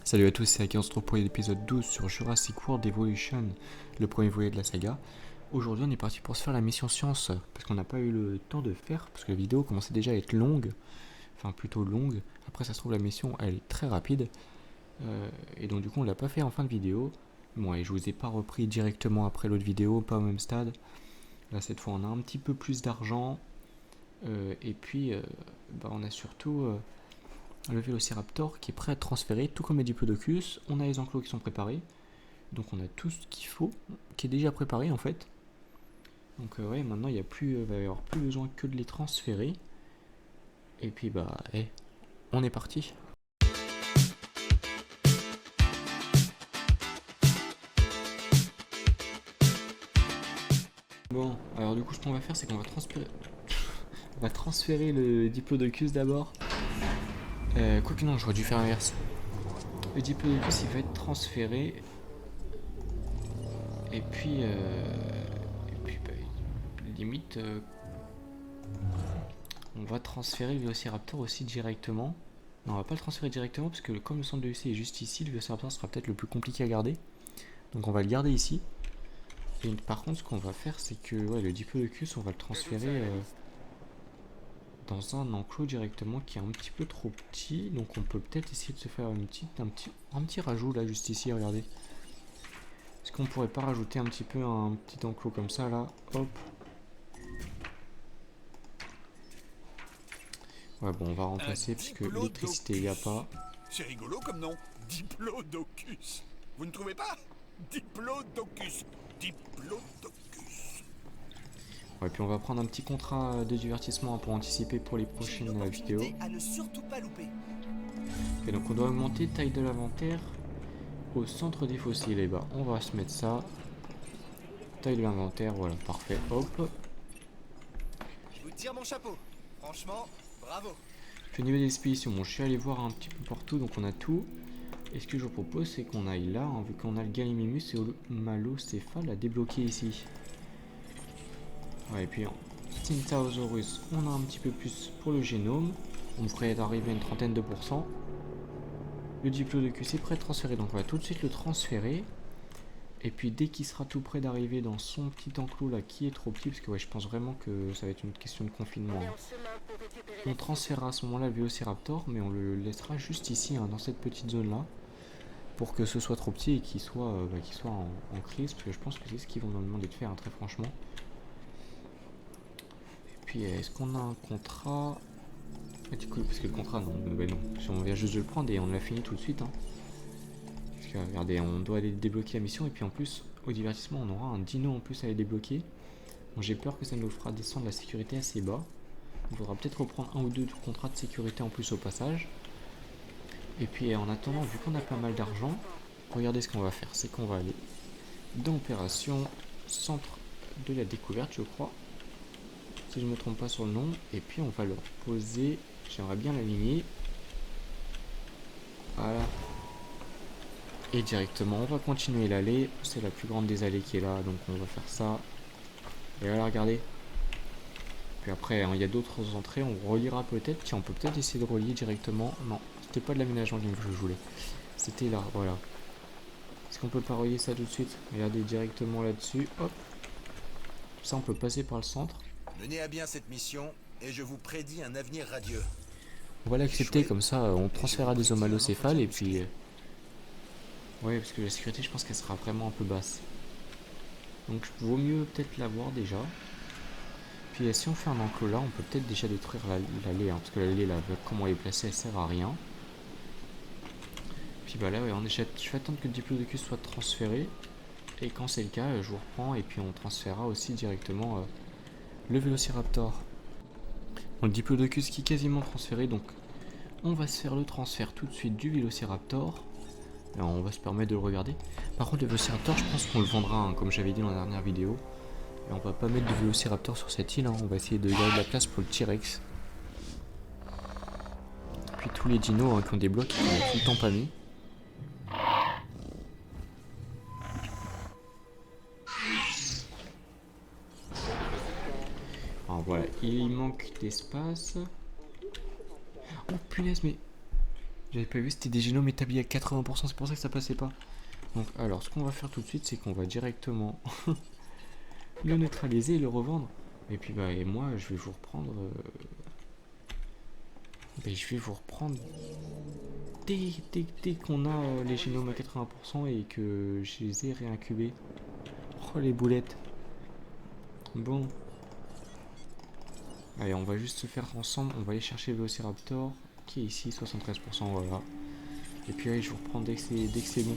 Salut à tous, c'est Aki, on se retrouve pour l'épisode 12 sur Jurassic World Evolution, le premier volet de la saga. Aujourd'hui on est parti pour se faire la mission science, parce qu'on n'a pas eu le temps de faire, parce que la vidéo commençait déjà à être longue, enfin plutôt longue. Après ça se trouve la mission elle est très rapide, et donc du coup on l'a pas fait en fin de vidéo. Bon et je vous ai pas repris directement après l'autre vidéo, pas au même stade. Là cette fois on a un petit peu plus d'argent, et puis on a surtout... le Vélociraptor qui est prêt à être transféré, tout comme les Diplodocus. On a les enclos qui sont préparés. Donc on a tout ce qu'il faut, qui est déjà préparé en fait. Donc ouais, maintenant il va y avoir plus besoin que de les transférer. Et puis on est parti. Bon, alors du coup ce qu'on va faire c'est qu'on va transférer le Diplodocus d'abord. Quoique non, j'aurais dû faire l'inverse. Le Diplodocus il va être transféré. Et puis limite on va transférer le Vélociraptor aussi directement. Non, on va pas le transférer directement parce que comme le centre de l'UC est juste ici, le Vélociraptor sera peut-être le plus compliqué à garder. Donc on va le garder ici. Et par contre, ce qu'on va faire, c'est que le Diplodocus, on va le transférer dans un enclos directement qui est un petit peu trop petit. Donc on peut peut-être essayer de se faire un petit rajout là, juste ici, regardez. Est-ce qu'on pourrait pas rajouter un petit peu un petit enclos comme ça là? Hop. Ouais, bon, on va remplacer parce que l'électricité, il n'y a pas. C'est rigolo comme nom. Diplodocus. Vous ne trouvez pas? Diplodocus. Diplodocus. Ouais, puis on va prendre un petit contrat de divertissement pour anticiper pour les prochaines vidéos. À ne surtout pas louper. Et donc on doit augmenter taille de l'inventaire au centre des fossiles. Et on va se mettre ça. Taille de l'inventaire, voilà, parfait. Hop. Je vous tire mon chapeau. Franchement, bravo. Puis au niveau des expéditions, bon, je suis allé voir un petit peu partout, donc on a tout. Et ce que je vous propose, c'est qu'on aille là, hein, vu qu'on a le Gallimimus et le Malocéphale à débloquer ici. Ouais, et puis en Styntaosaurus, on a un petit peu plus pour le génome. On devrait arriver à une trentaine de pourcents. Le Diplodocus est prêt à transférer, donc on va tout de suite le transférer. Et puis dès qu'il sera tout prêt d'arriver dans son petit enclos là qui est trop petit, parce que ouais, je pense vraiment que ça va être une question de confinement. On transférera à ce moment là le Vélociraptor, mais on le laissera juste ici, hein, dans cette petite zone là, pour que ce soit trop petit et qu'il soit, en crise, parce que je pense que c'est ce qu'ils vont nous demander de faire, hein, très franchement. Et puis est-ce qu'on a un contrat? Du coup, parce que le contrat, non, non, on vient juste de le prendre et on l'a fini tout de suite. Hein. Parce que regardez, on doit aller débloquer la mission et puis en plus, au divertissement, on aura un dino en plus à aller débloquer. Donc j'ai peur que ça nous fera descendre la sécurité assez bas. Il faudra peut-être reprendre un ou deux contrats de sécurité en plus au passage. Et puis en attendant, vu qu'on a pas mal d'argent, regardez ce qu'on va faire. C'est qu'on va aller dans Opération Centre de la Découverte, je crois. Si je ne me trompe pas sur le nom. Et puis on va le poser. J'aimerais bien l'aligner. Voilà. Et directement, on va continuer l'allée. C'est la plus grande des allées qui est là, donc on va faire ça. Et voilà, regardez. Puis après, il y a d'autres entrées, on reliera peut-être. Tiens, on peut peut-être essayer de relier directement. Non, c'était pas de l'aménagement que je voulais. C'était là, voilà. Est-ce qu'on peut pas relier ça tout de suite? Regardez directement là-dessus. Hop. Ça, on peut passer par le centre. Menez à bien cette mission et je vous prédis un avenir radieux. On va l'accepter, comme ça, on transférera des omalocéphales et puis... ouais, parce que la sécurité, je pense qu'elle sera vraiment un peu basse. Donc, vaut mieux peut-être l'avoir déjà. Puis si on fait un enclos là, on peut peut-être déjà détruire l'allée, hein, parce que l'allée là, comment elle est placée, elle sert à rien. Puis là, ouais, je vais attendre que le Diplodocus soit transféré. Et quand c'est le cas, je vous reprends et puis on transférera aussi directement le Vélociraptor. Donc, le Diplodocus qui est quasiment transféré, donc on va se faire le transfert tout de suite du Vélociraptor. Alors, on va se permettre de le regarder. Par contre, le Vélociraptor, je pense qu'on le vendra, hein, comme j'avais dit dans la dernière vidéo. Et on va pas mettre de Vélociraptor sur cette île, hein. On va essayer de garder de la place pour le T-Rex. Puis tous les dinos, hein, qui ont des blocs, qui sont tout le temps pas mis. Alors voilà, il manque d'espace. Oh punaise, mais J'avais pas vu, c'était des génomes établis à 80%, c'est pour ça que ça passait pas. Donc alors, ce qu'on va faire tout de suite, c'est qu'on va directement le neutraliser et le revendre. Et puis bah, et moi, je vais vous reprendre... je vais vous reprendre dès qu'on a les génomes à 80% et que je les ai réincubés. Oh les boulettes. Bon. Allez, on va juste se faire ensemble. On va aller chercher le Velociraptor qui est ici, 73%, voilà. Et puis allez, je vous reprends dès que c'est bon.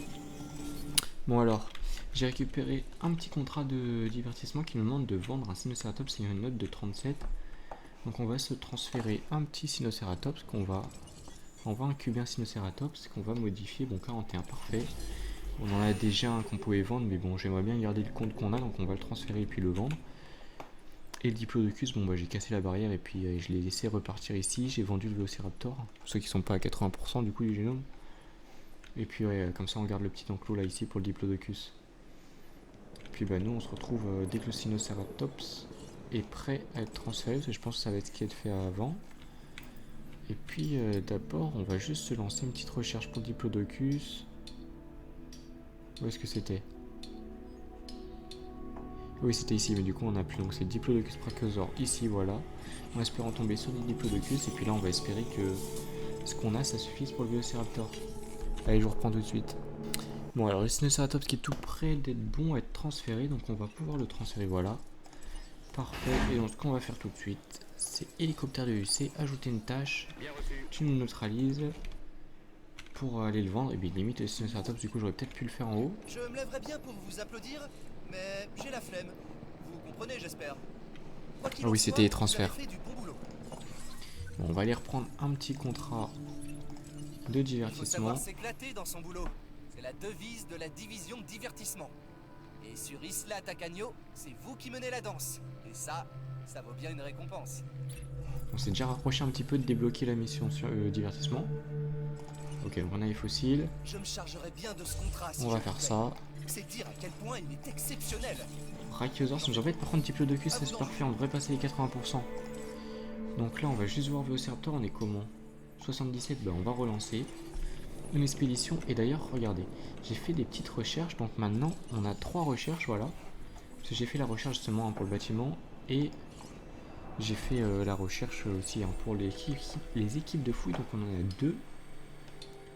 Bon alors, j'ai récupéré un petit contrat de divertissement qui nous demande de vendre un Sinnoceratops ayant une note de 37. Donc on va se transférer un petit Sinnoceratops qu'on va... On va incuber un Sinnoceratops qu'on va modifier. Bon, 41, parfait. On en a déjà un qu'on pouvait vendre, mais bon, j'aimerais bien garder le compte qu'on a, donc on va le transférer et puis le vendre. Et le Diplodocus, bon bah j'ai cassé la barrière et puis je l'ai laissé repartir ici. J'ai vendu le Velociraptor, ceux qui sont pas à 80% du coup du génome. Et puis ouais, comme ça on garde le petit enclos là ici pour le Diplodocus. Et puis bah nous on se retrouve dès que le Sinnoceratops est prêt à être transféré, parce que je pense que ça va être ce qui est fait avant. Et puis d'abord on va juste se lancer une petite recherche pour le Diplodocus. Où est-ce que c'était? Oui, c'était ici, mais du coup on n'a plus. Donc c'est Diplodocus brachiosaure ici, voilà. En espérant tomber sur des Diplodocus. Et puis là on va espérer que ce qu'on a ça suffise pour le Velociraptor. Allez, je vous reprends tout de suite. Bon, alors le Sinnoceratops qui est tout près d'être bon à être transféré. Donc on va pouvoir le transférer, voilà. Parfait. Et donc ce qu'on va faire tout de suite, c'est hélicoptère de UC, ajouter une tâche. Tu nous neutralises pour aller le vendre. Et bien limite le Sinnoceratops, du coup j'aurais peut-être pu le faire en haut. Je me lèverais bien pour vous applaudir, mais j'ai la flemme. Vous comprenez, j'espère. Ah oui, c'était les transferts. Bon, bon, on va aller reprendre un petit contrat de divertissement. Il faut savoir s'éclater dans son boulot. C'est la devise de la division divertissement. Et sur Isla Tacaño, c'est vous qui menez la danse. Et ça vaut bien une récompense. On s'est déjà rapproché un petit peu de débloquer la mission sur divertissement. Ok, donc on a les fossiles. Je me chargerai bien de ce contrat. On va faire ça. C'est dire à quel point il est exceptionnel. Brachiosaure, ça nous embête. Par contre, Diplodocus, c'est parfait. On devrait passer les 80%. Donc là, on va juste voir Velociraptor. On est comment? 77, bah on va relancer une expédition. Et d'ailleurs, regardez, j'ai fait des petites recherches. Donc maintenant, on a 3 recherches, voilà. Parce que j'ai fait la recherche justement pour le bâtiment. Et j'ai fait la recherche aussi pour les équipes de fouilles. Donc on en a 2.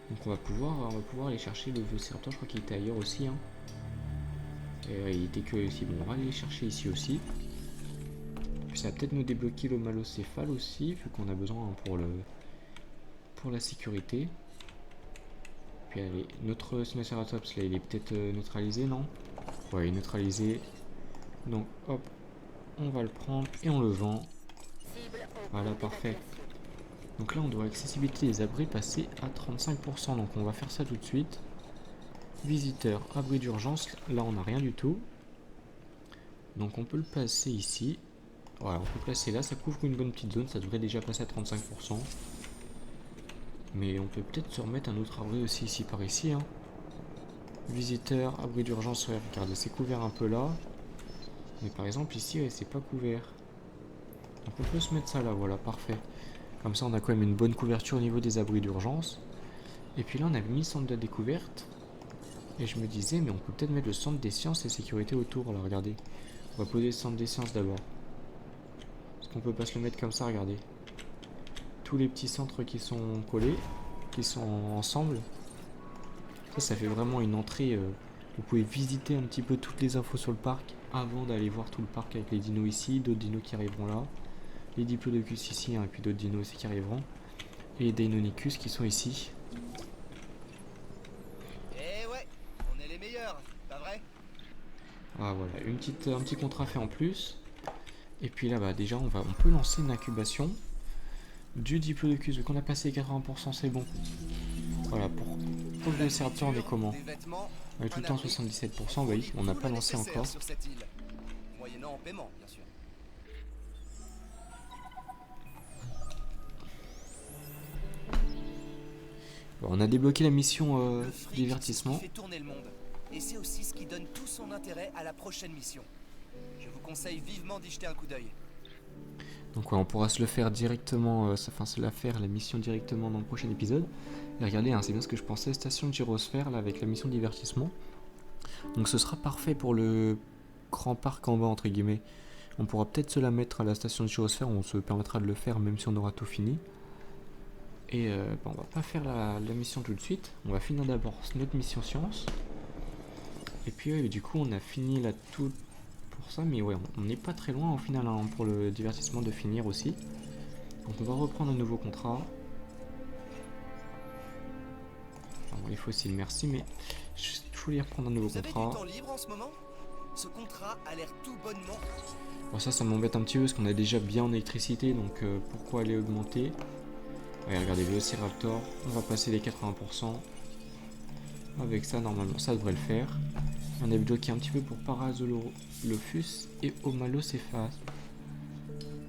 Donc on va pouvoir aller chercher le Velociraptor. Je crois qu'il était ailleurs aussi. Hein. Il était que ici. Bon, on va aller les chercher ici aussi. Puis ça va peut-être nous débloquer le malocéphale aussi, vu qu'on a besoin pour la sécurité. Puis allez, notre Sinnoceratops là, il est peut-être neutralisé, non? Ouais, il est neutralisé. Donc hop, on va le prendre et on le vend. Voilà, parfait. Donc là, on doit accessibilité des abris passer à 35%. Donc on va faire ça tout de suite. Visiteur, abri d'urgence, là on n'a rien du tout. Donc on peut le placer ici. Voilà, on peut le placer là, ça couvre une bonne petite zone, ça devrait déjà passer à 35%. Mais on peut peut-être se remettre un autre abri aussi ici par ici. Hein. Visiteur, abri d'urgence, ouais, regardez, c'est couvert un peu là. Mais par exemple ici, ouais, c'est pas couvert. Donc on peut se mettre ça là, voilà, parfait. Comme ça on a quand même une bonne couverture au niveau des abris d'urgence. Et puis là on avait mis le centre de découverte. Et je me disais, mais on peut peut-être mettre le centre des sciences et sécurité autour. Là, regardez. On va poser le centre des sciences d'abord. Parce qu'on peut pas se le mettre comme ça, regardez. Tous les petits centres qui sont collés, qui sont ensemble. Ça fait vraiment une entrée. Vous pouvez visiter un petit peu toutes les infos sur le parc avant d'aller voir tout le parc avec les dinos ici, d'autres dinos qui arriveront là. Les Diplodocus ici, hein, et puis d'autres dinos aussi qui arriveront. Et les Deinonychus qui sont ici. Pas vrai? Ah voilà, un petit contrat fait en plus. Et puis là bah déjà on peut lancer une incubation du Diplodocus. Vu qu'on a passé les 80%, c'est bon. Voilà, pour le Velociraptor on est comment? On est tout le temps 77%, bah oui, on n'a pas lancé encore. Moyennant en paiement, bien sûr. Bon, on a débloqué la mission divertissement. Fait tourner le monde. Et c'est aussi ce qui donne tout son intérêt à la prochaine mission. Je vous conseille vivement d'y jeter un coup d'œil. Donc ouais, on pourra se le faire directement, enfin se la faire la mission directement dans le prochain épisode. Et regardez, hein, c'est bien ce que je pensais, station de gyrosphère là avec la mission de divertissement. Donc ce sera parfait pour le grand parc en bas entre guillemets. On pourra peut-être se la mettre à la station de gyrosphère, on se permettra de le faire même si on aura tout fini. Et on va pas faire la mission tout de suite, on va finir d'abord notre mission science. Et puis du coup on a fini là tout pour ça, mais ouais on n'est pas très loin au final hein, pour le divertissement de finir aussi. Donc on va reprendre un nouveau contrat. Alors, les fossiles merci, mais je voulais reprendre un nouveau Vous avez du contrat. temps libre en ce moment? Ce contrat a l'air tout bonnement. Bon ça m'embête un petit peu parce qu'on a déjà bien en électricité, donc pourquoi aller augmenter? Ouais, regardez, Velociraptor, on va passer les 80%. Avec ça, normalement, ça devrait le faire. On a bloqué un petit peu pour Parasaurolophus et Homalocéphale.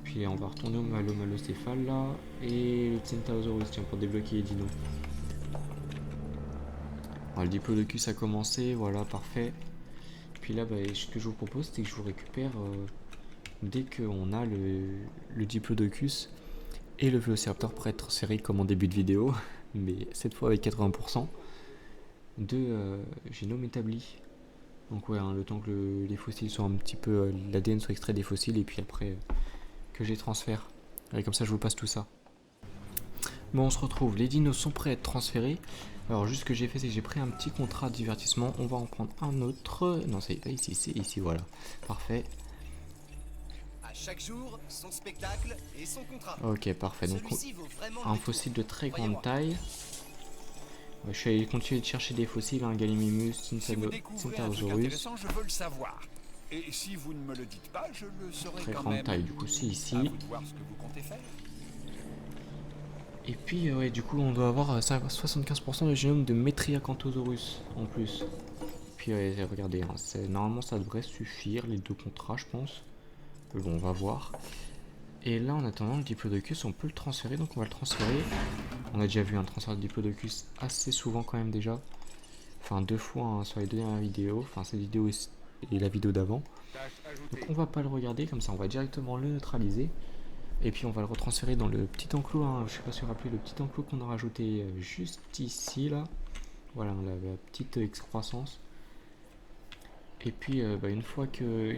Puis on va retourner au Malocéphale là. Et le Centaurus, tiens, pour débloquer les dinos. Le Diplodocus a commencé, voilà, parfait. Puis là, ce que je vous propose, c'est que je vous récupère dès qu'on a le Diplodocus et le Vélociraptor prêt à être transféré comme en début de vidéo, mais cette fois avec 80% de génome établi. Donc ouais, hein, le temps que les fossiles soient un petit peu, l'ADN soit extrait des fossiles et puis après que je les transfère. Et comme ça je vous passe tout ça. Bon, on se retrouve, les dinos sont prêts à être transférés. Alors juste ce que j'ai fait, c'est que j'ai pris un petit contrat de divertissement, on va en prendre un autre. Non, c'est pas ici, c'est ici, voilà. Parfait. Chaque jour, son spectacle et son contrat. Ok, parfait. Donc un fossile de très grande taille. Ouais, je suis allé continuer de chercher des fossiles, hein, Gallimimus, Centaurus. Je veux le savoir. Et si vous ne me le dites pas, je le saurai très quand grande même. taille, du coup c'est ici. À vous de voir ce que vous comptez faire. Et puis ouais, du coup on doit avoir 75% de génome de Metriacanthosaurus en plus. Puis ouais, regardez, hein, normalement ça devrait suffire, les deux contrats je pense. Bon, on va voir. Et là, en attendant, le Diplodocus, on peut le transférer, donc on va le transférer. On a déjà vu un transfert de Diplodocus assez souvent quand même déjà. Enfin, 2 fois hein, sur les 2 dernières vidéos. Enfin, cette vidéo et la vidéo d'avant. Donc on va pas le regarder, comme ça on va directement le neutraliser. Et puis on va le retransférer dans le petit enclos, hein, je sais pas si vous vous rappelez, le petit enclos qu'on a rajouté juste ici, là. Voilà, la petite excroissance. Et puis une fois que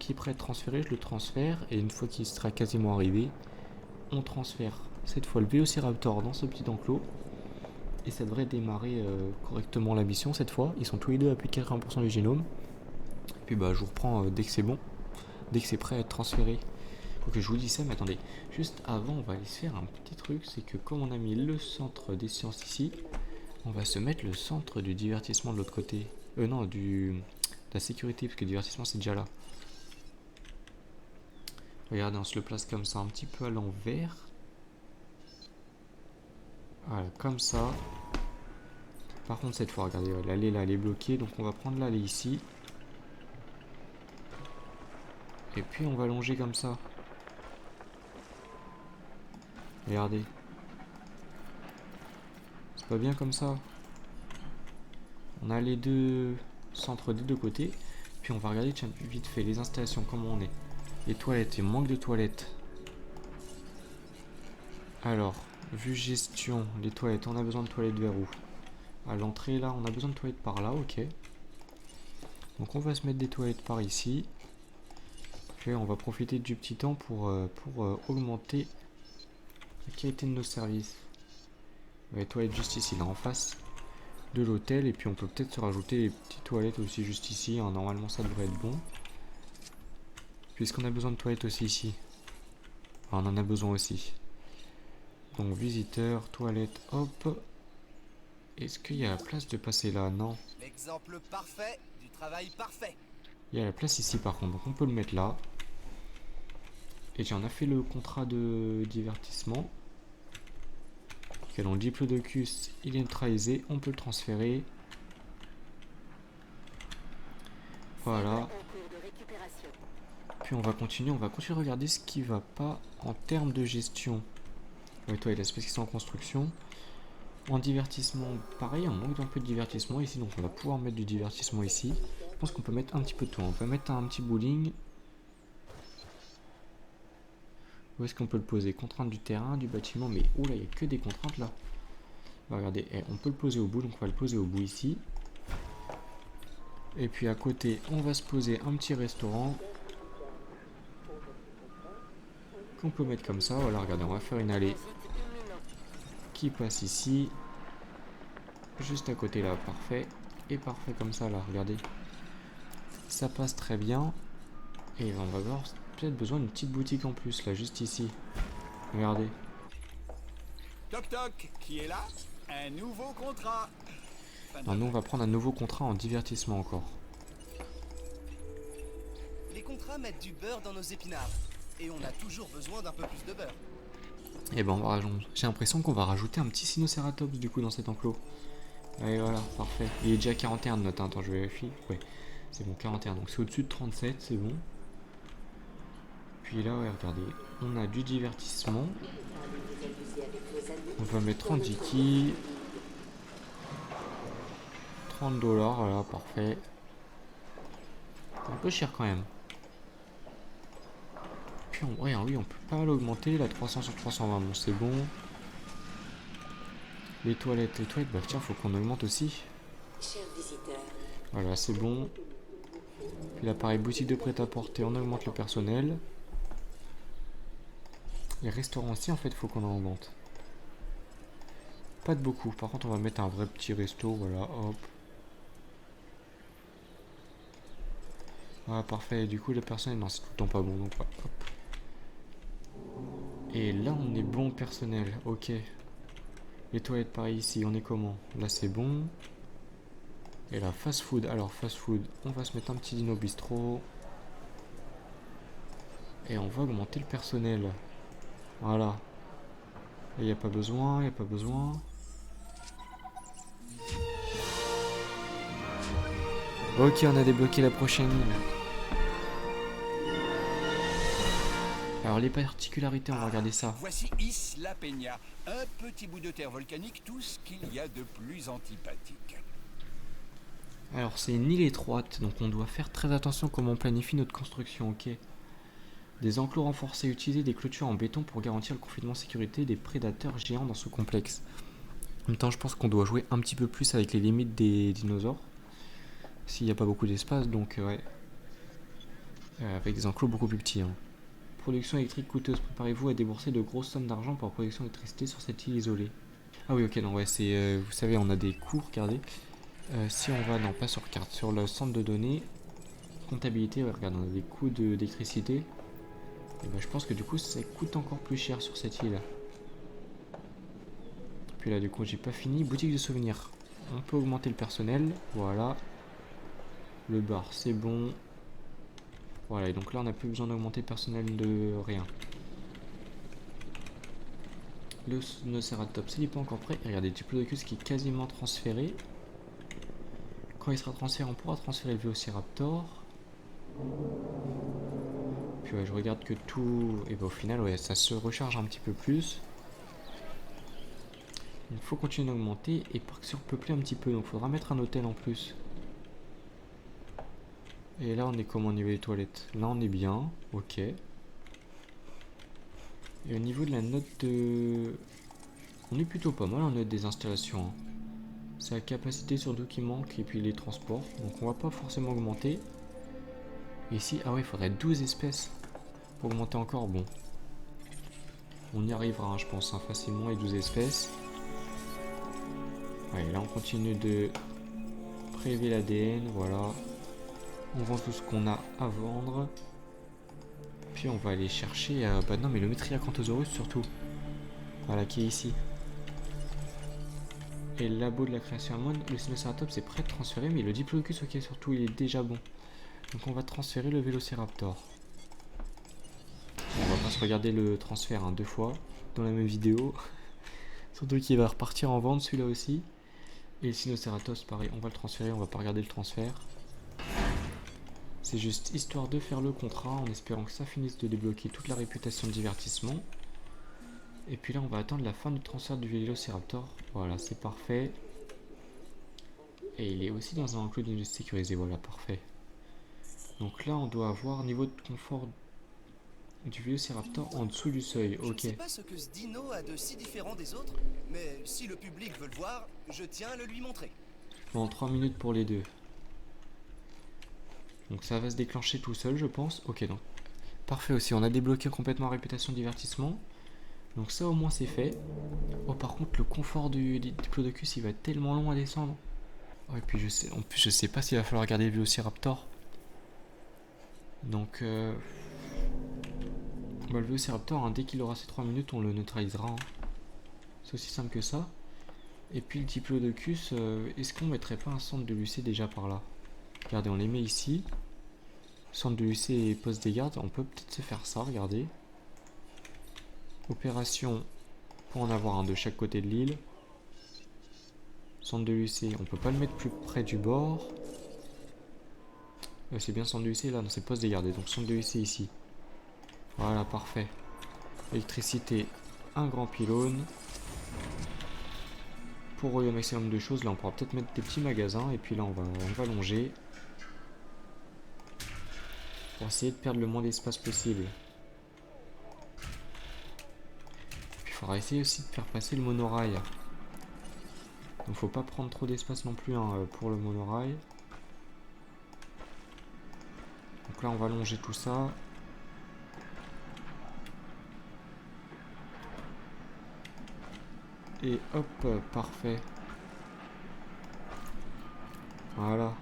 qu'il est prêt à être transféré, je le transfère. Et une fois qu'il sera quasiment arrivé, on transfère cette fois le Vélociraptor dans ce petit enclos. Et ça devrait démarrer correctement la mission cette fois. Ils sont tous les deux à plus de 80% du génome. Et puis je vous reprends dès que c'est bon. Dès que c'est prêt à être transféré. Ok, je vous dis ça, mais attendez. Juste avant, on va aller se faire un petit truc. C'est que comme on a mis le centre des sciences ici, on va se mettre le centre du divertissement de l'autre côté. Non, de la sécurité, parce que le divertissement c'est déjà là. Regardez, on se le place comme ça, un petit peu à l'envers. Voilà, comme ça. Par contre, cette fois, regardez, l'allée là, elle est bloquée, donc on va prendre l'allée ici. Et puis on va longer comme ça. Regardez. C'est pas bien comme ça. On a les deux centres des deux côtés. Puis on va regarder, tiens, vite fait, les installations, comment on est. Les toilettes, il manque de toilettes. Alors, vue gestion, les toilettes, on a besoin de toilettes vers où? À l'entrée là, on a besoin de toilettes par là, ok. Donc on va se mettre des toilettes par ici. Puis on va profiter du petit temps pour augmenter la qualité de nos services. Les toilettes juste ici, là en face de l'hôtel. Et puis on peut peut-être se rajouter les petites toilettes aussi juste ici, hein. Normalement ça devrait être bon. Puisqu'on a besoin de toilettes aussi ici. Enfin, on en a besoin aussi. Donc visiteur, toilette, hop. Est-ce qu'il y a la place de passer là? Non. L'exemple parfait du travail parfait. Il y a la place ici par contre, donc on peut le mettre là. Et tiens, on a fait le contrat de divertissement. Ok, donc le Diplodocus, il est neutralisé, on peut le transférer. Voilà. Puis on va continuer de regarder ce qui va pas en termes de gestion. Ouais, toi, il y a parce qu'ils sont en construction. En divertissement, pareil, on manque d'un peu de divertissement ici, donc on va pouvoir mettre du divertissement ici. Je pense qu'on peut mettre un petit peu de tout. On peut mettre un petit bowling. Où est-ce qu'on peut le poser? Contrainte du terrain, du bâtiment, mais oula, il n'y a que des contraintes là. Bah, regardez, on peut le poser au bout, donc on va le poser au bout ici. Et puis à côté, on va se poser un petit restaurant. Qu'on peut mettre comme ça. Voilà, regardez, on va faire une allée qui passe ici. Juste à côté là, parfait. Et parfait comme ça là, regardez. Ça passe très bien. Et on va avoir peut-être besoin d'une petite boutique en plus là, juste ici. Regardez. Toc toc, qui est là? Un nouveau contrat. Maintenant, on va prendre un nouveau contrat en divertissement encore. Les contrats mettent du beurre dans nos épinards. Et on a toujours besoin d'un peu plus de beurre. Et ben, j'ai l'impression qu'on va rajouter un petit Sinocératops du coup dans cet enclos. Et voilà, parfait. Il est déjà 41 de note, hein. Attends, je vérifie. Ouais, c'est bon, 41. Donc c'est au-dessus de 37, c'est bon. Puis là, ouais, regardez, on a du divertissement. On va mettre 30 Jiki. 30 $, voilà, parfait. C'est un peu cher quand même. Puis ouais, oui, on peut pas l'augmenter, la 300 sur 320, bon c'est bon. Les toilettes, bah tiens, faut qu'on augmente aussi. Voilà, c'est bon. Puis l'appareil boutique de prêt-à-porter, on augmente le personnel. Les restaurants aussi, en fait, faut qu'on en augmente. Pas de beaucoup, par contre on va mettre un vrai petit resto, voilà, hop. Ah parfait, du coup le personnel, non c'est tout le temps pas bon, donc ouais, hop. Et là on est bon personnel, ok. Les toilettes pareil ici, on est comment? Là c'est bon. Et là fast food, alors fast food, on va se mettre un petit dino bistrot. Et on va augmenter le personnel. Voilà. Il n'y a pas besoin, il n'y a pas besoin. Ok, on a débloqué la prochaine île. Alors les particularités, on va regarder ça. Voici Isla Peña, un petit bout de terre volcanique, tout ce qu'il y a de plus antipathique. Alors c'est une île étroite, donc on doit faire très attention comment on planifie notre construction, ok. Des enclos renforcés, utiliser des clôtures en béton pour garantir le confinement sécurité des prédateurs géants dans ce complexe. En même temps, je pense qu'on doit jouer un petit peu plus avec les limites des dinosaures. S'il n'y a pas beaucoup d'espace, donc ouais. Avec des enclos beaucoup plus petits. Hein. Production électrique coûteuse, préparez-vous à débourser de grosses sommes d'argent pour la production d'électricité sur cette île isolée. Ah oui, ok, non, ouais, c'est. Vous savez, on a des coûts, regardez. Si on va, non, pas sur carte, sur le centre de données, comptabilité, ouais, regarde, on a des coûts d'électricité. Et ben, je pense que du coup, ça coûte encore plus cher sur cette île. Puis là, du coup, j'ai pas fini. Boutique de souvenirs. On peut augmenter le personnel, voilà. Le bar, c'est bon. Voilà, et donc là, on n'a plus besoin d'augmenter le personnel de rien. Le Nocératops, il n'est pas encore prêt. Et regardez, Diplodocus qui est quasiment transféré. Quand il sera transféré, on pourra transférer le Vélociraptor. Puis ouais, je regarde que tout... Et bah au final, ouais, ça se recharge un petit peu plus. Il faut continuer d'augmenter et pour surpeupler un petit peu. Donc il faudra mettre un hôtel en plus. Et là, on est comment au niveau des toilettes? Là, on est bien. Ok. Et au niveau de la note de... On est plutôt pas mal en note des installations. Hein. C'est la capacité surtout qui manque et puis les transports. Donc on va pas forcément augmenter. Et ici, ah ouais, il faudrait 12 espèces pour augmenter encore. Bon. On y arrivera, hein, je pense, hein, facilement, les 12 espèces. Ouais, là on continue de prélever l'ADN, voilà. On vend tout ce qu'on a à vendre. Puis on va aller chercher... bah non, mais le Metriacanthosaurus surtout. Voilà, qui est ici. Et le labo de la création à monde, le Sinocératops est prêt de transférer, mais le Diplodocus, ok, surtout, il est déjà bon. Donc on va transférer le Vélociraptor. On va pas se regarder le transfert hein, 2 fois dans la même vidéo. Surtout qu'il va repartir en vente celui-là aussi. Et le Sinocératops, pareil, on va le transférer, on va pas regarder le transfert. C'est juste histoire de faire le contrat en espérant que ça finisse de débloquer toute la réputation de divertissement. Et puis là, on va attendre la fin du transfert du Vélociraptor. Voilà, c'est parfait. Et il est aussi dans un enclos sécurisé, voilà, parfait. Donc là, on doit avoir niveau de confort du Vélociraptor en dessous du seuil. Je ne Ok. sais pas ce que ce dino a de si différent des autres, mais si le public veut le voir, je tiens à le lui montrer. Bon, 3 minutes pour les deux. Donc ça va se déclencher tout seul, je pense. Ok, donc. Parfait aussi, on a débloqué complètement réputation divertissement. Donc ça au moins c'est fait. Oh par contre le confort du Diplodocus il va être tellement long à descendre. Oh, et puis en plus je sais pas s'il va falloir garder le Vélociraptor. Donc le Vélociraptor hein, dès qu'il aura ces 3 minutes on le neutralisera. Hein. C'est aussi simple que ça. Et puis le Diplodocus, est-ce qu'on mettrait pas un centre de l'UC déjà par là? Regardez, on les met ici. Centre de l'UC et poste des gardes, on peut peut-être se faire ça, regardez. Opération pour en avoir un de chaque côté de l'île. Centre de l'UC, on peut pas le mettre plus près du bord. C'est bien centre de l'UC là, non c'est poste des gardes, donc centre de l'UC ici. Voilà, parfait. Électricité, un grand pylône. Pour relier un maximum de choses, là on pourra peut-être mettre des petits magasins et puis là on va longer. Pour essayer de perdre le moins d'espace possible. Puis il faudra essayer aussi de faire passer le monorail. Donc faut pas prendre trop d'espace non plus hein, pour le monorail. Donc là on va longer tout ça. Et hop, parfait. Voilà.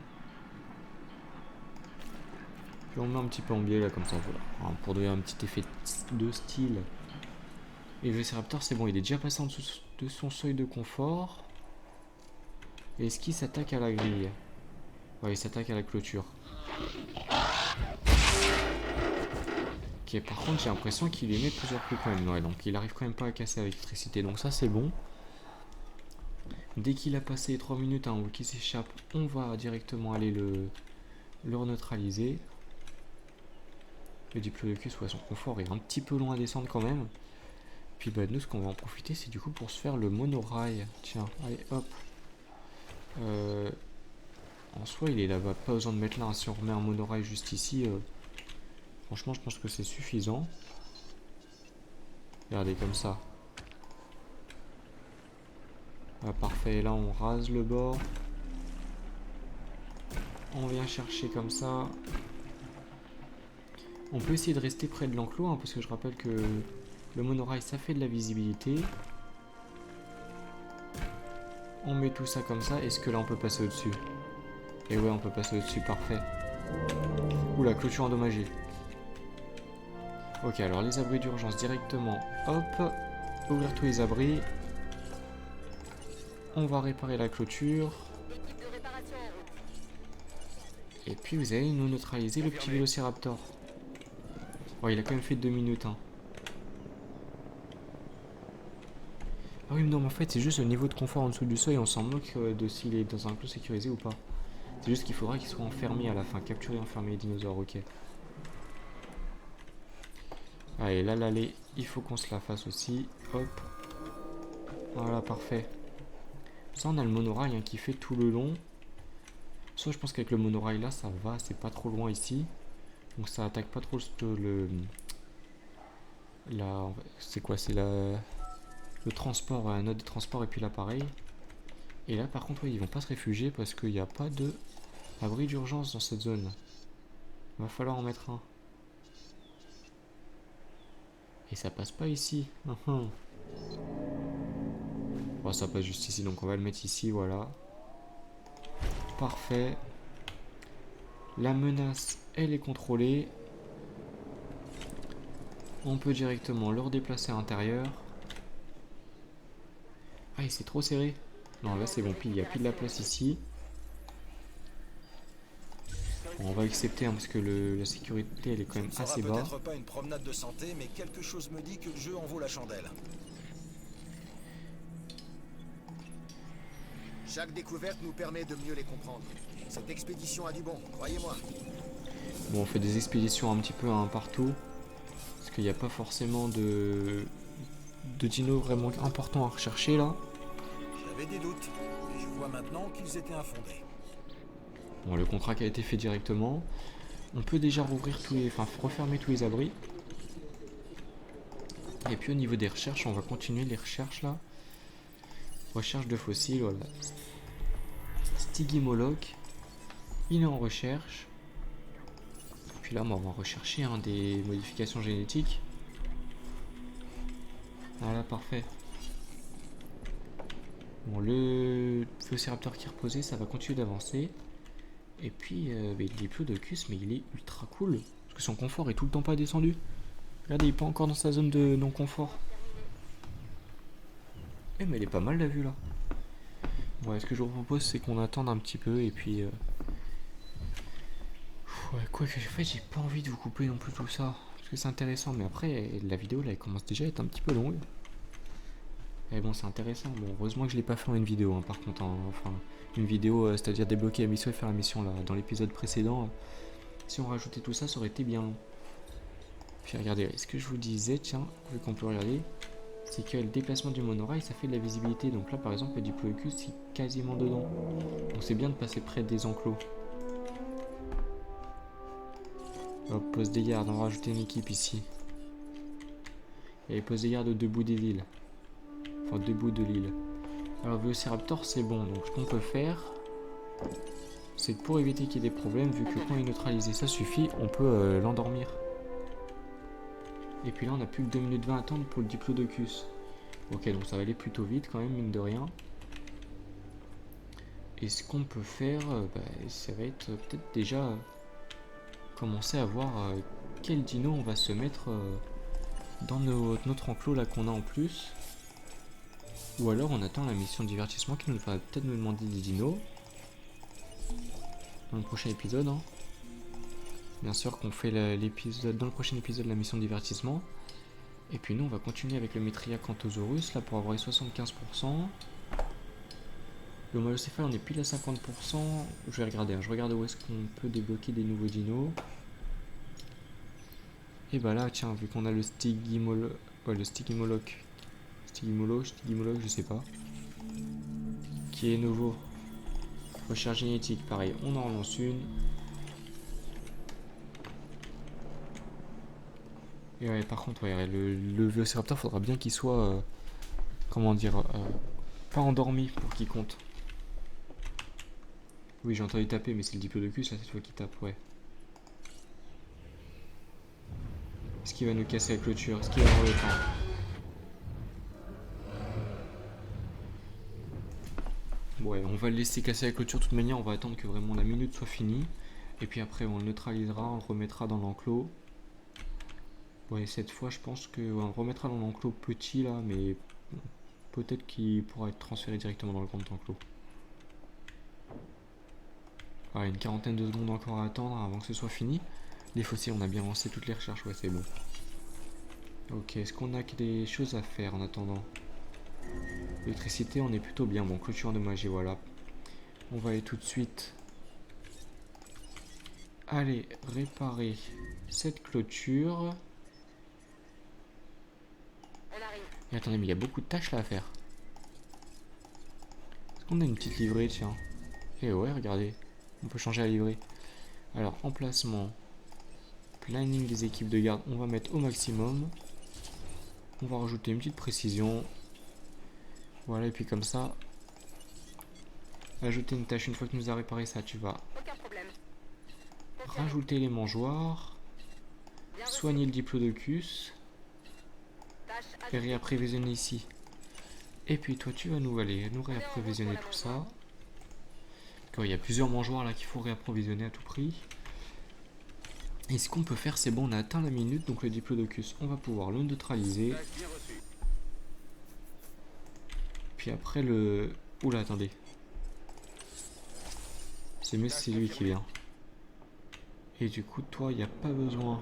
Puis on met un petit peu en biais là comme ça, voilà. Hein, pour donner un petit effet de style. Et le Vélociraptor c'est bon, il est déjà passé en dessous de son seuil de confort. Et est-ce qu'il s'attaque à la grille? Ouais, il s'attaque à la clôture. Ok, par contre j'ai l'impression qu'il émet plusieurs coups quand même. Ouais, donc il arrive quand même pas à casser l'électricité, donc ça c'est bon. Dès qu'il a passé les 3 minutes hein, ou qu'il s'échappe, on va directement aller le neutraliser. Le Diplodocus, ouais, son confort est un petit peu long à descendre quand même. Puis bah nous ce qu'on va en profiter c'est du coup pour se faire le monorail. Tiens, allez hop. En soi il est là-bas, pas besoin de mettre là, hein. Si on remet un monorail juste ici, franchement je pense que c'est suffisant. Regardez comme ça. Ah, parfait, là on rase le bord. On vient chercher comme ça. On peut essayer de rester près de l'enclos, hein, parce que je rappelle que le monorail ça fait de la visibilité. On met tout ça comme ça. Est-ce que là on peut passer au-dessus? Et ouais, on peut passer au-dessus, parfait. Oula, clôture endommagée. Ok, alors les abris d'urgence directement. Hop, ouvrir tous les abris. On va réparer la clôture. Et puis vous allez nous neutraliser le petit Vélociraptor. Oh, il a quand même fait 2 minutes. Hein. Ah oui, mais non, mais en fait, c'est juste le niveau de confort en dessous du seuil. On s'en moque de s'il est dans un enclos sécurisé ou pas. C'est juste qu'il faudra qu'il soit enfermé à la fin. Capturer et enfermer les dinosaures, ok. Allez, là, l'allée, il faut qu'on se la fasse aussi. Hop. Voilà, parfait. Ça, on a le monorail hein, qui fait tout le long. Soit je pense qu'avec le monorail là, ça va, c'est pas trop loin ici. Donc ça attaque pas trop le... C'est quoi? C'est le transport, la note de transport et puis l'appareil. Et là, par contre, ouais, ils vont pas se réfugier parce qu'il n'y a pas de abri d'urgence dans cette zone. Il va falloir en mettre un. Et ça passe pas ici. Bon, ça passe juste ici, donc on va le mettre ici, voilà. Parfait. La menace, elle est contrôlée. On peut directement le redéplacer à l'intérieur. Ah, il s'est trop serré. Non, là c'est bon, pile, il y a pile la place ici. Bon, on va accepter hein, parce que la sécurité elle est quand même assez bas. Peut-être pas une promenade de santé, mais quelque chose me dit que le jeu en vaut la chandelle. Chaque découverte nous permet de mieux les comprendre. Cette expédition a du bon, croyez-moi. Bon, on fait des expéditions un petit peu hein, partout. Parce qu'il n'y a pas forcément de dinos vraiment importants à rechercher là. J'avais des doutes, mais je vois maintenant qu'ils étaient infondés. Bon, le contrat qui a été fait directement. On peut déjà rouvrir tous les... Enfin, refermer tous les abris. Et puis au niveau des recherches, on va continuer les recherches là. Recherche de fossiles, voilà. Stygimoloch, il est en recherche. Puis là, on va rechercher des modifications génétiques. Voilà, parfait. Bon, le Velociraptor qui est reposé, ça va continuer d'avancer. Et puis, il est Diplodocus, mais il est ultra cool. Parce que son confort est tout le temps pas descendu. Regardez, il est pas encore dans sa zone de non-confort. Eh, mais elle est pas mal la vue là. Ouais, ce que je vous propose, c'est qu'on attende un petit peu et puis. Ouais, quoi que en fait, j'ai pas envie de vous couper non plus tout ça. Parce que c'est intéressant, mais après, la vidéo là, elle commence déjà à être un petit peu longue. Et bon, c'est intéressant. Bon, heureusement que je l'ai pas fait en une vidéo, hein, par contre. Enfin, une vidéo, c'est-à-dire débloquer la mission et faire la mission là. Dans l'épisode précédent, si on rajoutait tout ça, ça aurait été bien long. Puis regardez, ce que je vous disais, tiens, vu qu'on peut regarder, c'est que le déplacement du monorail, ça fait de la visibilité. Donc là, par exemple, le Diplodocus, c'est quasiment dedans. Donc c'est bien de passer près des enclos. Hop, poste des gardes, on va rajouter une équipe ici. Il y a les postes des gardes aux deux bouts des îles. Enfin, deux bouts de l'île. Alors, Velociraptor, c'est bon. Donc, ce qu'on peut faire, c'est que pour éviter qu'il y ait des problèmes, vu que quand il est neutralisé, ça suffit, on peut l'endormir. Et puis là, on a plus que 2 minutes 20 à attendre pour le Diplodocus. Ok, donc ça va aller plutôt vite quand même, mine de rien. Et ce qu'on peut faire, ça va être peut-être déjà commencer à voir quel dino on va se mettre dans notre enclos là qu'on a en plus. Ou alors on attend la mission de divertissement qui nous va peut-être nous demander des dinos. Dans le prochain épisode. Hein. Bien sûr qu'on fait l'épisode dans le prochain épisode la mission de divertissement. Et puis nous on va continuer avec le Metriacanthosaurus là pour avoir les 75%. Le Malocéphale on est pile à 50%. Je vais regarder, hein. Je regarde où est-ce qu'on peut débloquer des nouveaux dinos. Et bah là tiens, vu qu'on a le Stygimoloch. Ouais, le Stygimoloch, je sais pas. Qui est nouveau. Recherche génétique, pareil, on en relance une. Et ouais, par contre, ouais, le Velociraptor, faudra bien qu'il soit, comment dire, pas endormi pour qu'il compte. Oui, j'ai entendu taper, mais c'est le Diplodocus là cette fois qui tape, ouais. Est-ce qu'il va nous casser la clôture? Est-ce qu'il va avoir le temps? Ouais, on va le laisser casser la clôture de toute manière, on va attendre que vraiment la minute soit finie. Et puis après, on le neutralisera, on le remettra dans l'enclos. Ouais, cette fois, je pense que on le remettra dans l'enclos petit là, mais peut-être qu'il pourra être transféré directement dans le grand enclos. Ouais, une quarantaine de secondes encore à attendre avant que ce soit fini. Les fossiles, on a bien lancé toutes les recherches, ouais, c'est bon. Ok, est-ce qu'on a des choses à faire en attendant? L'électricité, on est plutôt bien. Bon, clôture endommagée, voilà. On va aller tout de suite. Allez, réparer cette clôture. Et attendez, mais il y a beaucoup de tâches là à faire. Est-ce qu'on a une petite livrée, tiens? Eh ouais, regardez. On peut changer la livrée. Alors, emplacement. Planning des équipes de garde, on va mettre au maximum. On va rajouter une petite précision. Voilà, et puis comme ça, ajouter une tâche une fois que tu nous as réparé ça, tu vas rajouter les mangeoires, soigner le Diplodocus et réapprovisionner ici. Et puis toi, tu vas nous réapprovisionner tout ça. Il y a plusieurs mangeoires là qu'il faut réapprovisionner à tout prix. Et ce qu'on peut faire, c'est bon, on a atteint la minute, donc le Diplodocus, on va pouvoir le neutraliser. Puis après le... Oula, attendez. C'est mieux si c'est lui qui vient. Et du coup, toi, il n'y a pas besoin.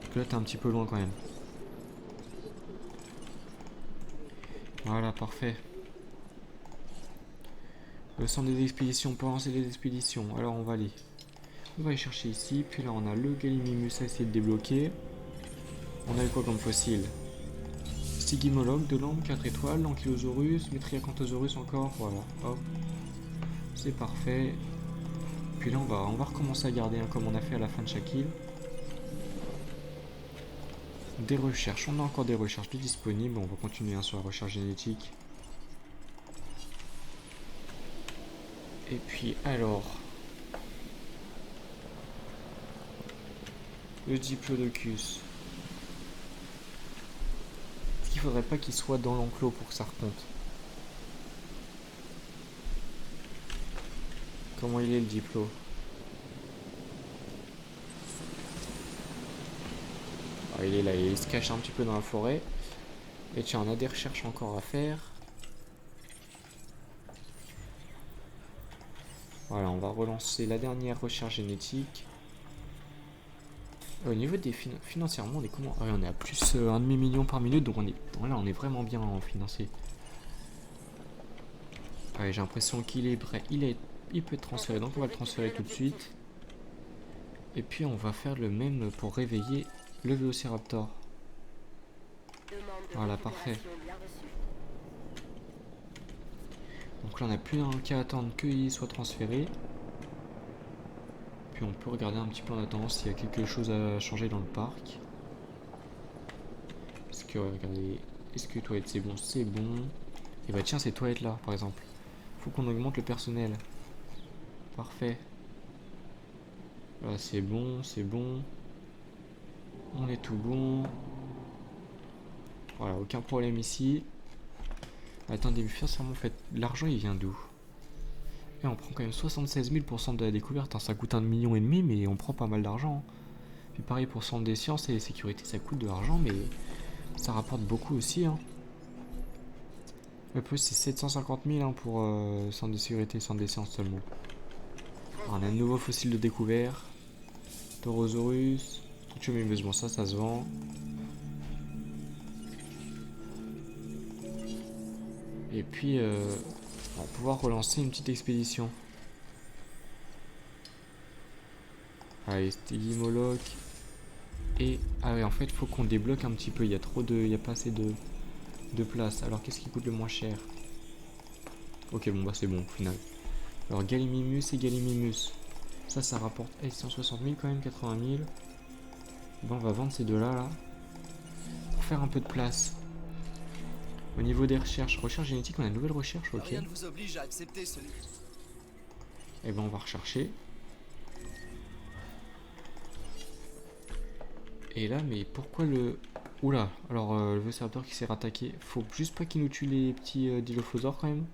Parce que là, t'es un petit peu loin quand même. Voilà, parfait. Le centre des expéditions, on peut lancer des expéditions. Alors, on va aller chercher ici. Puis là, on a le Gallimimus à essayer de débloquer. On a quoi comme fossile? Stygimoloch, de lampe, 4 étoiles, Ankylosaurus, Metriacanthosaurus encore, voilà, hop. C'est parfait. Puis là, on va recommencer à garder comme on a fait à la fin de chaque île. Des recherches, on a encore des recherches de disponibles. On va continuer hein, sur la recherche génétique. Et puis alors, le diplodocus. Est-ce qu'il faudrait pas qu'il soit dans l'enclos pour que ça recompte? Comment il est le diplo? Ah, il est là, il se cache un petit peu dans la forêt. Et tiens, on a des recherches encore à faire. Voilà, on va relancer la dernière recherche génétique. Au niveau des financièrement, on est comment? Ah oui, on est à plus 1,5 million par minute, donc là, on est vraiment bien en financier. Ouais, j'ai l'impression qu'il est prêt. Il peut être transféré, donc on va le transférer tout de suite. Et puis on va faire le même pour réveiller le Vélociraptor. Voilà, parfait. Donc là on n'a plus qu'à attendre qu'il soit transféré. Puis on peut regarder un petit peu en attendant s'il y a quelque chose à changer dans le parc. Parce que regardez, est-ce que toilettes c'est bon? C'est bon. Et bah tiens, ces toilettes là par exemple. Faut qu'on augmente le personnel. Parfait. Voilà, c'est bon, c'est bon. On est tout bon. Voilà, aucun problème ici. Attendez, sincèrement, en fait, l'argent il vient d'où? Et on prend quand même 76 000 pour centre de la découverte. Hein. Ça coûte 1,5 million, mais on prend pas mal d'argent. Puis pareil pour centre des sciences et les sécurités, ça coûte de l'argent, mais ça rapporte beaucoup aussi. Hein. Le plus, c'est 750 000 hein, pour centre de sécurité, centre des sciences seulement. Alors, on a un nouveau fossile de découvert. Taurosaurus. Structuromimbeuse, bon ça se vend. Et puis, on va pouvoir relancer une petite expédition. Allez, Stégimoloch. Et, ah ouais, en fait, il faut qu'on débloque un petit peu. Il y a pas assez de place. Alors, qu'est-ce qui coûte le moins cher? Ok, bon, bah c'est bon, au final. Alors, Gallimimus et Gallimimus. Ça rapporte 160 000 quand même, 80 000. Bon, on va vendre ces deux-là, là. Pour faire un peu de place. Au niveau des recherches, recherche génétique, on a une nouvelle recherche, ok. Rien ne vous oblige à accepter celui. Et ben on va rechercher. Et là, mais pourquoi le... Oula, alors le Vélociraptor qui s'est rattaqué. Faut juste pas qu'il nous tue les petits Dilophosaures quand même.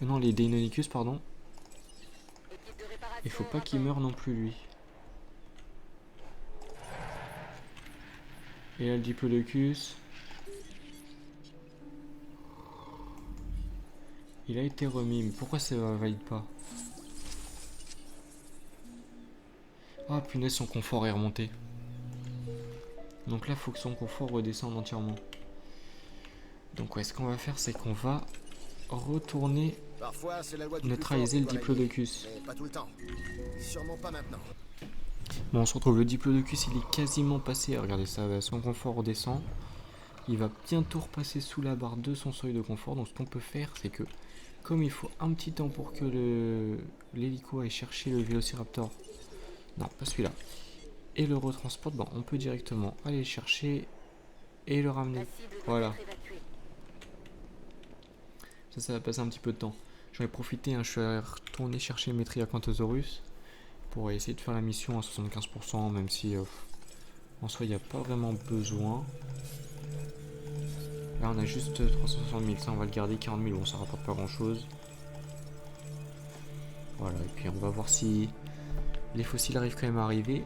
Non, les Deinonychus, pardon. Il faut pas qu'il meure non plus lui. Et là le Diplodocus. Il a été remis, mais pourquoi ça valide pas? Ah punaise, son confort est remonté. Donc là, faut que son confort redescende entièrement. Donc ouais, ce qu'on va faire, c'est qu'on va retourner Parfois, c'est la loi du neutraliser le plus fort qui doit Diplodocus. régner, mais pas tout le temps. Sûrement pas maintenant. Bon, on se retrouve, le Diplodocus, il est quasiment passé. Regardez ça, son confort redescend. Il va bientôt repasser sous la barre de son seuil de confort. Donc ce qu'on peut faire, c'est que, comme il faut un petit temps pour que l'hélico aille chercher le Vélociraptor. Non, pas celui-là. Et le retransporte, bon, on peut directement aller le chercher et le ramener. Voilà. Ça va passer un petit peu de temps. J'en ai profité, hein, je suis retourné chercher le Metriacanthosaurus pour essayer de faire la mission à 75%, même si en soi il n'y a pas vraiment besoin. Là on a juste 360 000, ça on va le garder, 40 000, bon ça rapporte pas grand chose. Voilà, et puis on va voir si les fossiles arrivent quand même à arriver.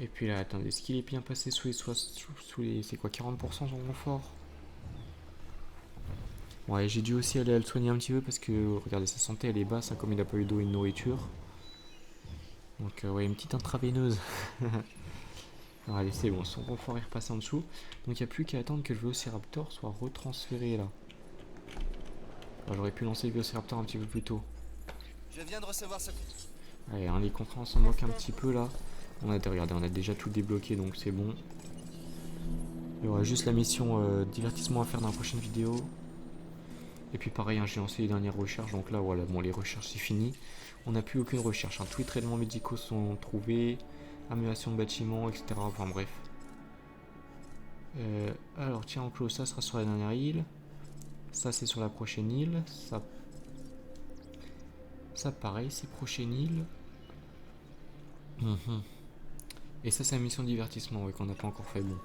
Et puis là, attendez, est-ce qu'il est bien passé sous les c'est quoi, 40% son confort? Ouais, j'ai dû aussi aller le soigner un petit peu parce que, regardez, sa santé elle est basse, hein, comme il n'a pas eu d'eau et de nourriture. Donc ouais, une petite intraveineuse. Alors, allez, c'est bon, son confort est repassé en dessous. Donc il n'y a plus qu'à attendre que le Vélociraptor soit retransféré là. J'aurais pu lancer le Vélociraptor un petit peu plus tôt. Je viens de recevoir ce... Allez, hein, les contrats on s'en moque un petit peu là. Regardez, on a déjà tout débloqué donc c'est bon. Il y aura juste la mission divertissement à faire dans la prochaine vidéo. Et puis pareil, hein, j'ai lancé les dernières recherches, donc là voilà, bon les recherches c'est fini. On n'a plus aucune recherche, hein. Tous les traitements médicaux sont trouvés. amélioration de bâtiments, etc. Enfin bref. Alors tiens enclos, ça sera sur la dernière île. Ça c'est sur la prochaine île. Ça pareil, c'est prochaine île. Et ça c'est la mission de divertissement, oui, qu'on n'a pas encore fait. Bon.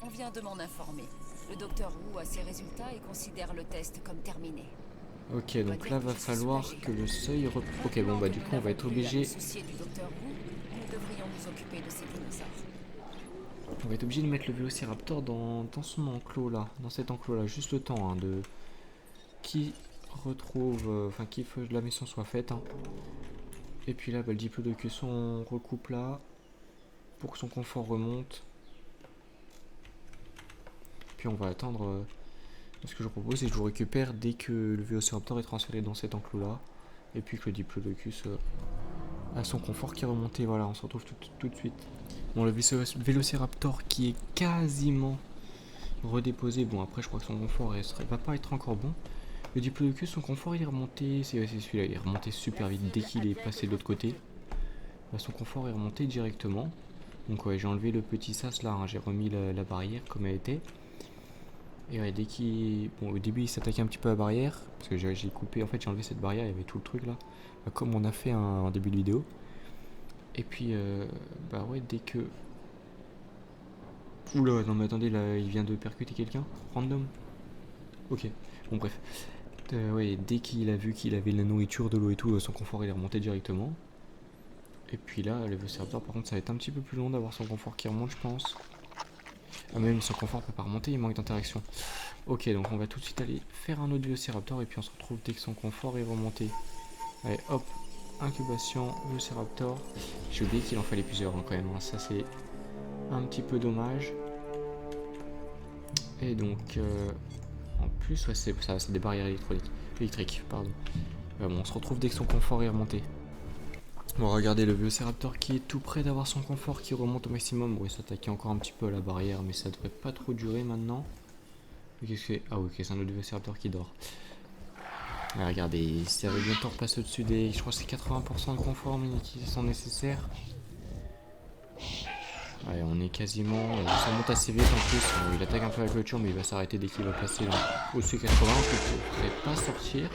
On vient de m'en informer. Le docteur Wu a ses résultats et considère le test comme terminé. Ok, donc là va falloir que le seuil Ok, bon bah du coup on va être obligé. Du docteur Wu, nous devrions nous occuper de ces dinosaures. On va être obligé de mettre le Vélociraptor dans son enclos là, dans cet enclos là, juste le temps hein, de qui retrouve, enfin qui que la mission soit faite. Hein. Et puis là, bah, le Diplodocus on recoupe là pour que son confort remonte. Puis on va attendre. Ce que je vous propose, c'est que je vous récupère dès que le Vélociraptor est transféré dans cet enclos là, et puis que le Diplodocus a son confort qui est remonté. Voilà, on se retrouve tout de suite. Bon, le Vélociraptor qui est quasiment redéposé. Bon, après, je crois que son confort va pas être encore bon. Le Diplodocus, son confort il est remonté. C'est celui-là, il est remonté super vite dès qu'il est passé de l'autre côté. Là, son confort est remonté directement. Donc, ouais, j'ai enlevé le petit sas là. Hein, j'ai remis la barrière comme elle était. Et ouais, dès qu'il. Bon, au début, il s'attaquait un petit peu à la barrière. Parce que j'ai coupé. En fait, j'ai enlevé cette barrière. Il y avait tout le truc là. Comme on a fait en début de vidéo. Et puis, bah ouais, dès que. Oula, non mais attendez, là, il vient de percuter quelqu'un. Random. Ok, bon, bref. Ouais, dès qu'il a vu qu'il avait la nourriture, de l'eau et tout, son confort il est remonté directement. Et puis là, le Vélociraptor, par contre, ça va être un petit peu plus long d'avoir son confort qui remonte, je pense. Ah, même son confort peut pas remonter, il manque d'interaction. Ok, donc on va tout de suite aller faire un autre Vélociraptor et puis on se retrouve dès que son confort est remonté. Allez, hop, incubation, Vélociraptor. J'ai oublié qu'il en fallait plusieurs hein, quand même, hein. Ça c'est un petit peu dommage. Et donc, en plus, ouais, c'est des barrières électriques. Pardon. Bon, on se retrouve dès que son confort est remonté. Bon, regardez le Vélociraptor qui est tout près d'avoir son confort qui remonte au maximum. Bon, il s'attaquait encore un petit peu à la barrière, mais ça devrait pas trop durer maintenant. Qu'est-ce que c'est ? Ah, ok, c'est un autre Vélociraptor qui dort. Ah, regardez, ça va bientôt repasser au-dessus des. Je crois que c'est 80% de confort mais qui sont nécessaires. Ouais, on est quasiment. Ça monte assez vite en plus. Il attaque un peu la clôture, mais il va s'arrêter dès qu'il va passer au-dessus 80. Il ne pourrait pas sortir.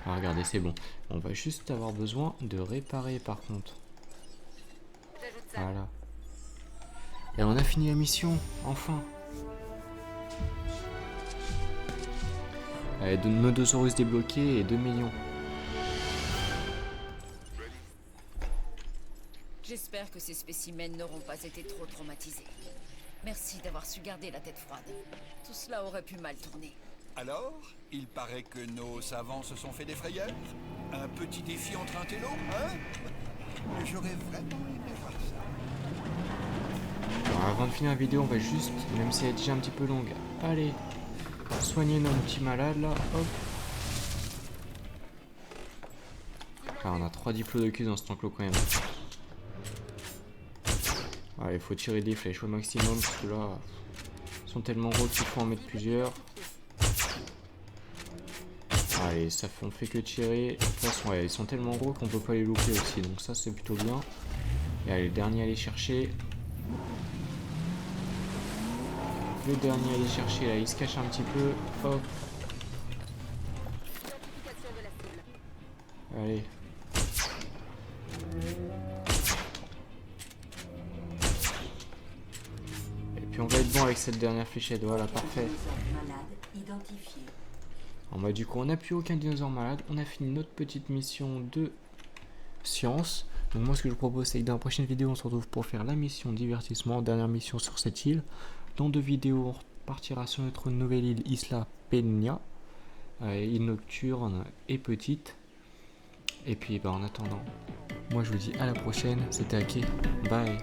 Ah, regardez, c'est bon. On va juste avoir besoin de réparer par contre. Voilà. Et on a fini la mission, enfin. Allez, Nodosaurus débloqué et 2 millions. J'espère que ces spécimens n'auront pas été trop traumatisés. Merci d'avoir su garder la tête froide. Tout cela aurait pu mal tourner. Alors, il paraît que nos savants se sont fait des frayeurs. Un petit défi entre un télo, hein? J'aurais vraiment aimé voir ça. Alors, avant de finir la vidéo, on va juste, même si elle est déjà un petit peu longue, allez, soigner nos petits malades là, hop. Ah, on a 3 diplodocus dans cet enclos quand même. Il faut tirer des flèches au maximum parce que là, ils sont tellement gros qu'il faut en mettre plusieurs. Allez, on fait que tirer. De toute façon, ouais, ils sont tellement gros qu'on peut pas les louper aussi, donc ça c'est plutôt bien. Et allez, le dernier à aller chercher. Le dernier à aller chercher là, il se cache un petit peu. Hop. Allez. Puis on va être bon avec cette dernière fléchette, voilà, parfait. Alors bah du coup on n'a plus aucun dinosaure malade, on a fini notre petite mission de science. Donc moi ce que je vous propose c'est que dans la prochaine vidéo on se retrouve pour faire la mission divertissement, dernière mission sur cette île. Dans 2 vidéos on repartira sur notre nouvelle île Isla Peña, île nocturne et petite. Et puis bah en attendant, moi je vous dis à la prochaine, c'était Ake, bye.